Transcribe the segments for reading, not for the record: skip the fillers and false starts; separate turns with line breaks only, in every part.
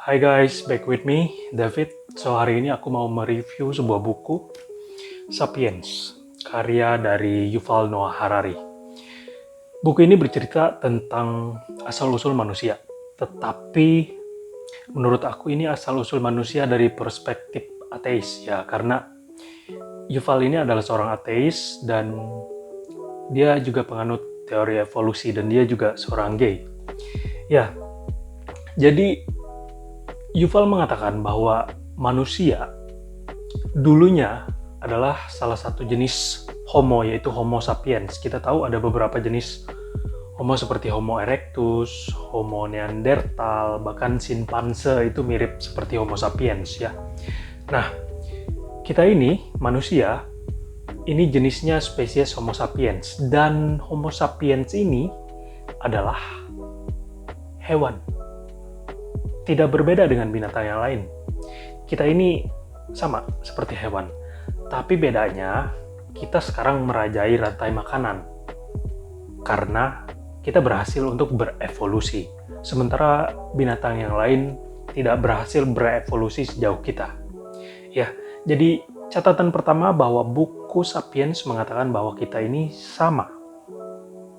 Hai guys, back with me, David. So hari ini aku mau mereview sebuah buku, Sapiens, karya dari Yuval Noah Harari. Buku ini bercerita tentang asal-usul manusia, tetapi menurut aku ini asal-usul manusia dari perspektif ateis ya, karena Yuval ini adalah seorang ateis dan dia juga penganut teori evolusi dan dia juga seorang gay. Ya, jadi Yuval mengatakan bahwa manusia dulunya adalah salah satu jenis Homo, yaitu Homo sapiens. Kita tahu ada beberapa jenis Homo seperti Homo erectus, Homo neanderthal, bahkan simpanse itu mirip seperti Homo sapiens ya. Nah, kita ini manusia, ini jenisnya spesies Homo sapiens, dan Homo sapiens ini adalah hewan. Tidak berbeda dengan binatang yang lain. Kita ini sama seperti hewan, tapi bedanya kita sekarang merajai rantai makanan karena kita berhasil untuk berevolusi, sementara binatang yang lain tidak berhasil berevolusi sejauh kita. Ya, jadi catatan pertama bahwa buku Sapiens mengatakan bahwa kita ini sama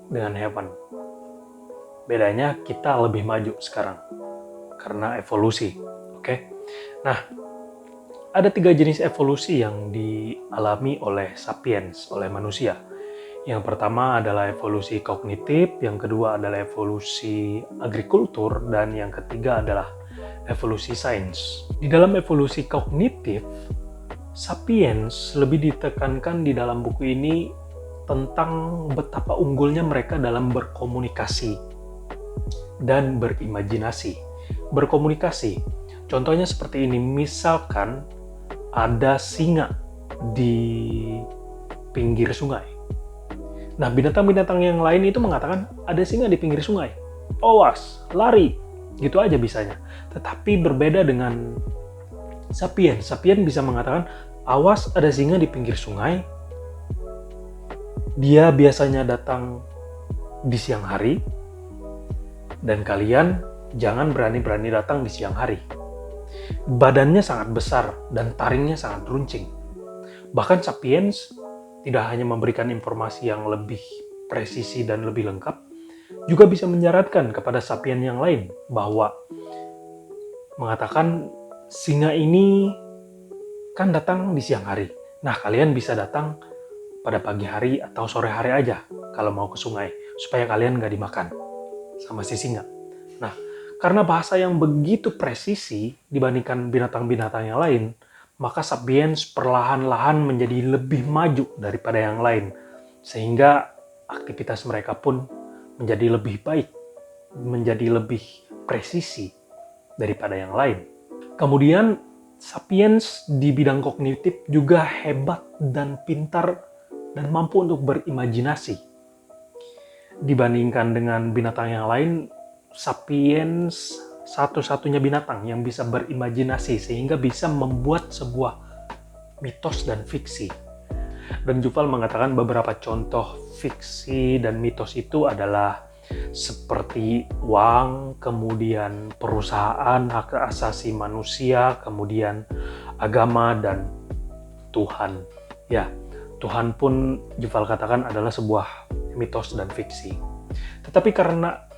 dengan hewan. Bedanya kita lebih maju sekarang karena evolusi. Oke. Nah, ada 3 jenis evolusi yang dialami oleh sapiens, oleh manusia. Yang pertama adalah evolusi kognitif, yang kedua adalah evolusi agrikultur, dan yang ketiga adalah evolusi sains. Di dalam evolusi kognitif, sapiens lebih ditekankan di dalam buku ini tentang betapa unggulnya mereka dalam berkomunikasi dan berimajinasi. Berkomunikasi, contohnya seperti ini, misalkan ada singa di pinggir sungai. Nah, binatang-binatang yang lain itu mengatakan ada singa di pinggir sungai, awas, lari, gitu aja bisanya. Tetapi berbeda dengan sapiens bisa mengatakan awas, ada singa di pinggir sungai, dia biasanya datang di siang hari, dan kalian jangan berani-berani datang di siang hari. Badannya sangat besar dan taringnya sangat runcing. Bahkan sapiens tidak hanya memberikan informasi yang lebih presisi dan lebih lengkap, juga bisa menyarankan kepada sapien yang lain bahwa mengatakan singa ini kan datang di siang hari. Nah, kalian bisa datang pada pagi hari atau sore hari aja kalau mau ke sungai, supaya kalian nggak dimakan sama si singa. Nah, karena bahasa yang begitu presisi dibandingkan binatang-binatang yang lain, maka sapiens perlahan-lahan menjadi lebih maju daripada yang lain. Sehingga aktivitas mereka pun menjadi lebih baik, menjadi lebih presisi daripada yang lain. Kemudian, sapiens di bidang kognitif juga hebat dan pintar dan mampu untuk berimajinasi. Dibandingkan dengan binatang yang lain, sapiens satu-satunya binatang yang bisa berimajinasi sehingga bisa membuat sebuah mitos dan fiksi. Dan Yuval mengatakan beberapa contoh fiksi dan mitos itu adalah seperti uang, kemudian perusahaan, hak asasi manusia, kemudian agama, dan Tuhan. Ya, Tuhan pun Yuval katakan adalah sebuah mitos dan fiksi. Tetapi karena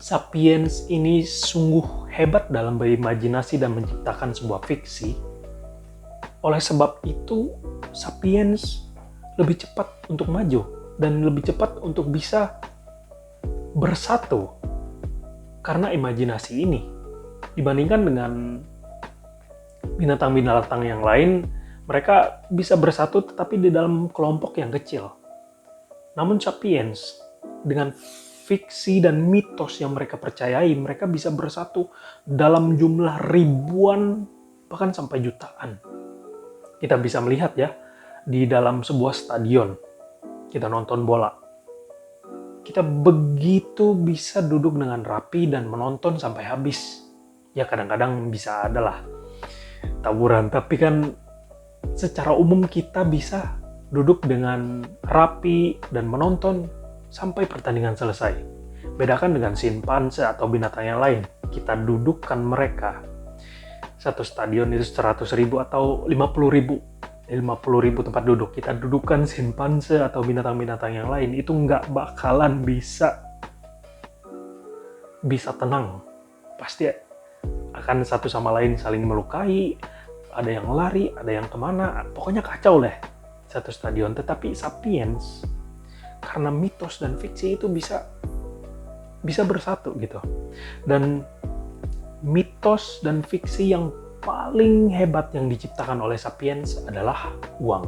sapiens ini sungguh hebat dalam berimajinasi dan menciptakan sebuah fiksi. Oleh sebab itu, sapiens lebih cepat untuk maju dan lebih cepat untuk bisa bersatu karena imajinasi ini. Dibandingkan dengan binatang-binatang yang lain, mereka bisa bersatu tetapi di dalam kelompok yang kecil. Namun sapiens dengan fiksi dan mitos yang mereka percayai, mereka bisa bersatu dalam jumlah ribuan, bahkan sampai jutaan. Kita bisa melihat ya, di dalam sebuah stadion, kita nonton bola. Kita begitu bisa duduk dengan rapi dan menonton sampai habis. Ya kadang-kadang bisa adalah tawuran, tapi kan secara umum kita bisa duduk dengan rapi dan menonton sampai pertandingan selesai. Bedakan dengan simpanse atau binatang yang lain. Kita dudukkan mereka satu stadion itu 100.000 atau 50.000 tempat duduk. Kita dudukkan simpanse atau binatang-binatang yang lain, itu nggak bakalan bisa tenang. Pasti akan satu sama lain saling melukai, ada yang lari, ada yang kemana, pokoknya kacau lah satu stadion. Tetapi Sapiens, karena mitos dan fiksi itu bisa bersatu gitu. Dan mitos dan fiksi yang paling hebat yang diciptakan oleh Sapiens adalah uang.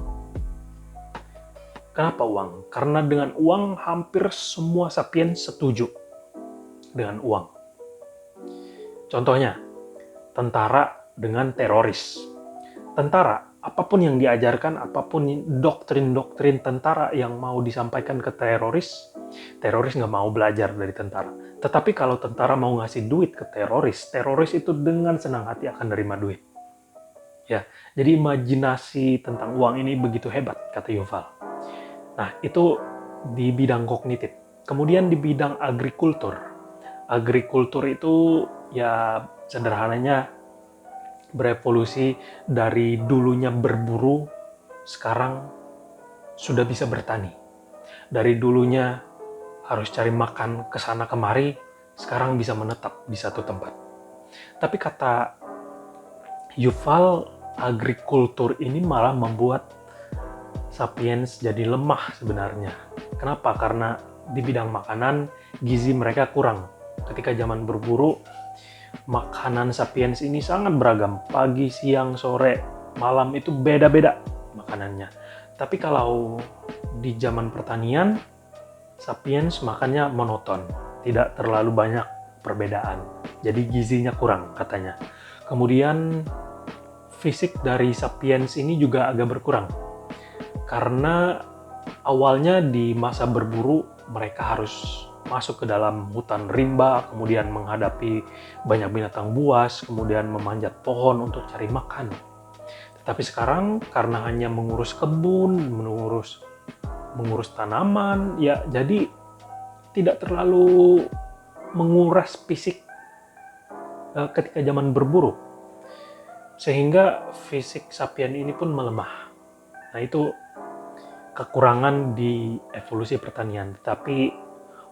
Kenapa uang? Karena dengan uang hampir semua Sapiens setuju dengan uang. Contohnya, tentara dengan teroris. Tentara, apapun yang diajarkan, apapun doktrin-doktrin tentara yang mau disampaikan ke teroris nggak mau belajar dari tentara. Tetapi kalau tentara mau ngasih duit ke teroris itu dengan senang hati akan nerima duit. Ya, jadi imajinasi tentang uang ini begitu hebat, kata Yuval. Nah, itu di bidang kognitif. Kemudian di bidang agrikultur. Agrikultur itu ya sederhananya berevolusi dari dulunya berburu, sekarang sudah bisa bertani. Dari dulunya harus cari makan kesana kemari, sekarang bisa menetap di satu tempat. Tapi kata Yuval, agrikultur ini malah membuat Sapiens jadi lemah sebenarnya. Kenapa? Karena di bidang makanan, gizi mereka kurang. Ketika zaman berburu, makanan Sapiens ini sangat beragam. Pagi, siang, sore, malam itu beda-beda makanannya. Tapi kalau di zaman pertanian, Sapiens makannya monoton. Tidak terlalu banyak perbedaan. Jadi gizinya kurang katanya. Kemudian fisik dari Sapiens ini juga agak berkurang. Karena awalnya di masa berburu, mereka harus masuk ke dalam hutan rimba, kemudian menghadapi banyak binatang buas, kemudian memanjat pohon untuk cari makan. Tetapi sekarang karena hanya mengurus kebun, mengurus tanaman, ya jadi tidak terlalu menguras fisik ketika zaman berburu. Sehingga fisik Sapien ini pun melemah. Nah, itu kekurangan di evolusi pertanian, tetapi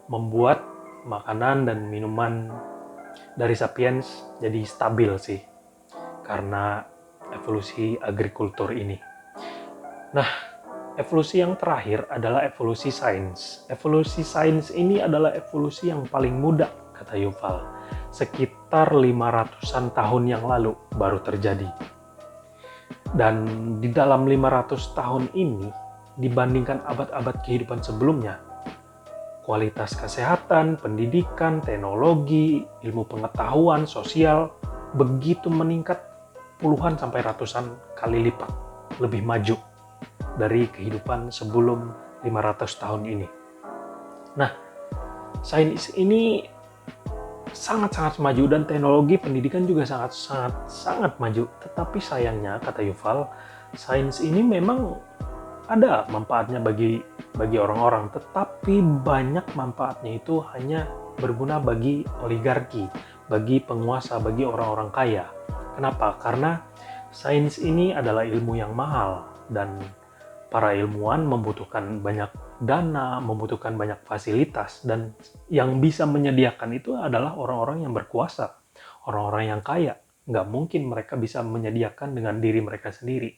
membuat makanan dan minuman dari Sapiens jadi stabil sih karena evolusi agrikultur ini. Nah, evolusi yang terakhir adalah evolusi sains. Evolusi sains ini adalah evolusi yang paling muda, kata Yuval. Sekitar 500-an tahun yang lalu baru terjadi. Dan di dalam 500 tahun ini, dibandingkan abad-abad kehidupan sebelumnya, kualitas kesehatan, pendidikan, teknologi, ilmu pengetahuan, sosial, begitu meningkat puluhan sampai ratusan kali lipat lebih maju dari kehidupan sebelum 500 tahun ini. Nah, sains ini sangat-sangat maju dan teknologi pendidikan juga sangat maju. Tetapi sayangnya, kata Yuval, sains ini memang ada manfaatnya bagi orang-orang, tetapi banyak manfaatnya itu hanya berguna bagi oligarki, bagi penguasa, bagi orang-orang kaya. Kenapa? Karena sains ini adalah ilmu yang mahal dan para ilmuwan membutuhkan banyak dana, membutuhkan banyak fasilitas, dan yang bisa menyediakan itu adalah orang-orang yang berkuasa, orang-orang yang kaya. Nggak mungkin mereka bisa menyediakan dengan diri mereka sendiri.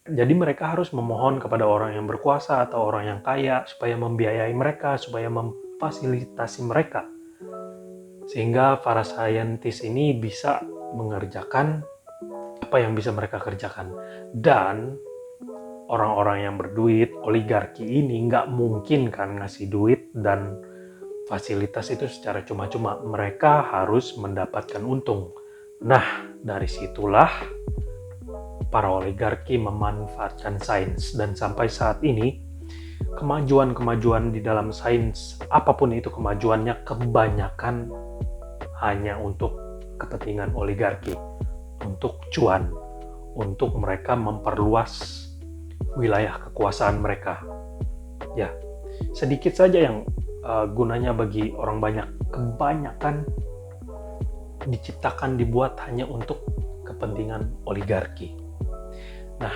Jadi mereka harus memohon kepada orang yang berkuasa atau orang yang kaya supaya membiayai mereka, supaya memfasilitasi mereka. Sehingga para saintis ini bisa mengerjakan apa yang bisa mereka kerjakan. Dan orang-orang yang berduit, oligarki ini nggak mungkin kan ngasih duit dan fasilitas itu secara cuma-cuma. Mereka harus mendapatkan untung. Nah, dari situlah para oligarki memanfaatkan sains, dan sampai saat ini kemajuan-kemajuan di dalam sains, apapun itu kemajuannya, kebanyakan hanya untuk kepentingan oligarki, untuk cuan, untuk mereka memperluas wilayah kekuasaan mereka. Ya, sedikit saja yang gunanya bagi orang banyak. kebanyakan dibuat hanya untuk kepentingan oligarki. Nah,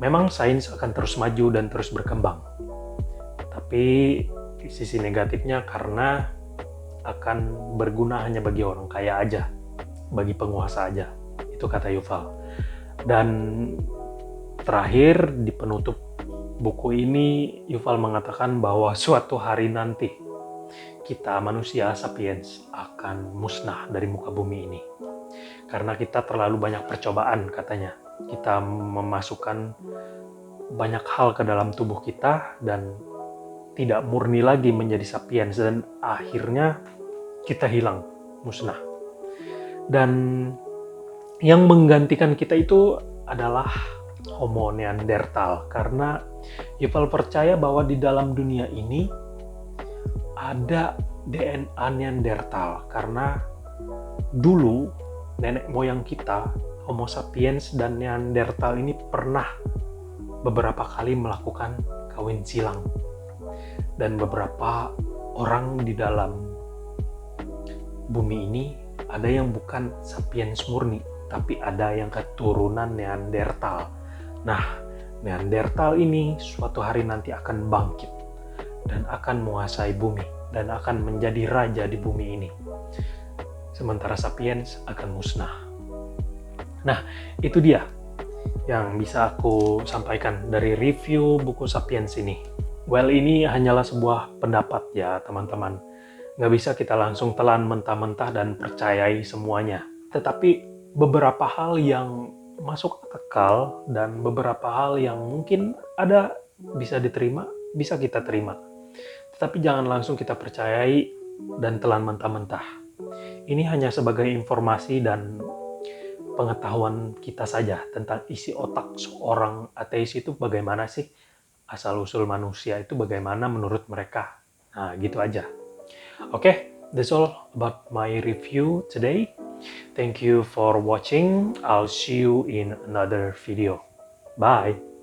memang sains akan terus maju dan terus berkembang. Tapi sisi negatifnya karena akan berguna hanya bagi orang kaya aja, bagi penguasa aja. Itu kata Yuval. Dan terakhir di penutup buku ini, Yuval mengatakan bahwa suatu hari nanti kita manusia sapiens akan musnah dari muka bumi ini. Karena kita terlalu banyak percobaan katanya. Kita memasukkan banyak hal ke dalam tubuh kita dan tidak murni lagi menjadi sapiens, dan akhirnya kita hilang, musnah. Dan yang menggantikan kita itu adalah Homo Neanderthal, karena Yuval percaya bahwa di dalam dunia ini ada DNA Neanderthal, karena dulu nenek moyang kita, Homo sapiens dan Neanderthal ini pernah beberapa kali melakukan kawin silang. Dan beberapa orang di dalam bumi ini ada yang bukan sapiens murni, tapi ada yang keturunan Neanderthal. Nah, Neanderthal ini suatu hari nanti akan bangkit dan akan menguasai bumi dan akan menjadi raja di bumi ini. Sementara sapiens akan musnah. Nah, itu dia yang bisa aku sampaikan dari review buku Sapiens ini. Well, ini hanyalah sebuah pendapat ya teman-teman. Nggak bisa kita langsung telan mentah-mentah dan percayai semuanya. Tetapi beberapa hal yang masuk akal dan beberapa hal yang mungkin ada bisa diterima, bisa kita terima. Tetapi jangan langsung kita percayai dan telan mentah-mentah. Ini hanya sebagai informasi dan pengetahuan kita saja tentang isi otak seorang ateis itu bagaimana sih, asal-usul manusia itu bagaimana menurut mereka. Nah, gitu aja. Okay, that's all about my review today. Thank you for watching. I'll see you in another video. Bye.